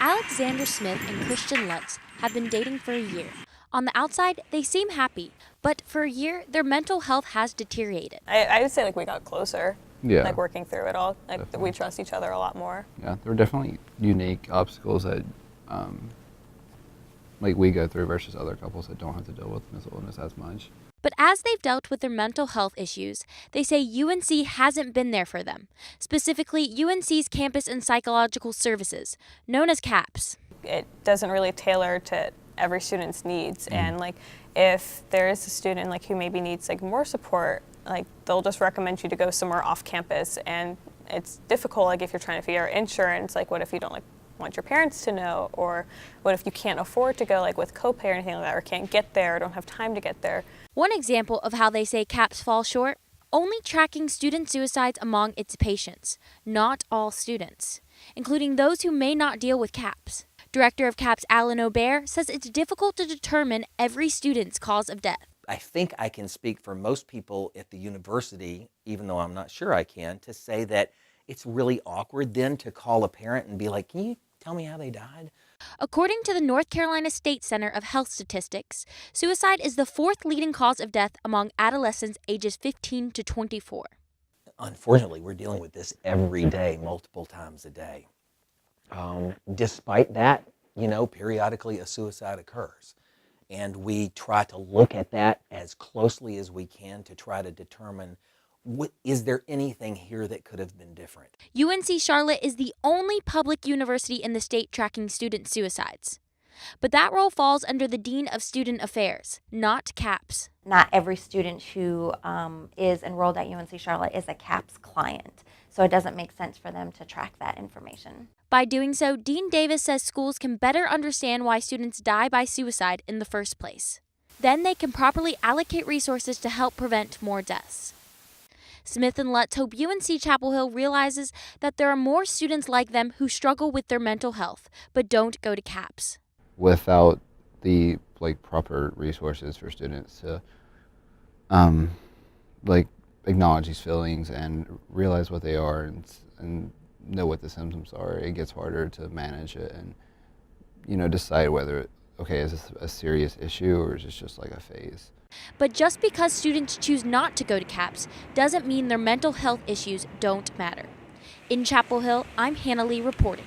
Alexander Smith and Christian Lutz have been dating for a year. On the outside, they seem happy, but for a year, their mental health has deteriorated. I would say we got closer. Yeah. Working through it all. Definitely. We trust each other a lot more. Yeah, there are definitely unique obstacles that we go through versus other couples that don't have to deal with mental illness as much. But as they've dealt with their mental health issues, they say UNC hasn't been there for them. Specifically, UNC's Campus and Psychological Services, known as CAPS. It doesn't really tailor to every student's needs, and if there is a student who maybe needs more support, they'll just recommend you to go somewhere off campus, and it's difficult if you're trying to figure out insurance, what if you don't want your parents to know, or what if you can't afford to go with copay or anything like that, or can't get there or don't have time to get there. One example of how they say CAPS falls short, only tracking student suicides among its patients, not all students, including those who may not deal with CAPS. Director of CAPS Alan O'Bear says it's difficult to determine every student's cause of death. I think I can speak for most people at the university, even though I'm not sure I can, to say that it's really awkward then to call a parent and be like, can you tell me how they died? According to the North Carolina State Center of Health Statistics, suicide is the fourth leading cause of death among adolescents ages 15 to 24. Unfortunately, we're dealing with this every day, multiple times a day. Despite that, periodically a suicide occurs. And we try to look at that as closely as we can to try to determine, is there anything here that could have been different? UNC Charlotte is the only public university in the state tracking student suicides. But that role falls under the Dean of Student Affairs, not CAPS. Not every student who is enrolled at UNC Charlotte is a CAPS client, so it doesn't make sense for them to track that information. By doing so, Dean Davis says schools can better understand why students die by suicide in the first place. Then they can properly allocate resources to help prevent more deaths. Smith and Lutz hope UNC Chapel Hill realizes that there are more students like them who struggle with their mental health, but don't go to CAPS. Without the proper resources for students to acknowledge these feelings and realize what they are and know what the symptoms are, it gets harder to manage it and decide whether is this a serious issue or is this just a phase. But just because students choose not to go to CAPS doesn't mean their mental health issues don't matter. In Chapel Hill, I'm Hannah Lee reporting.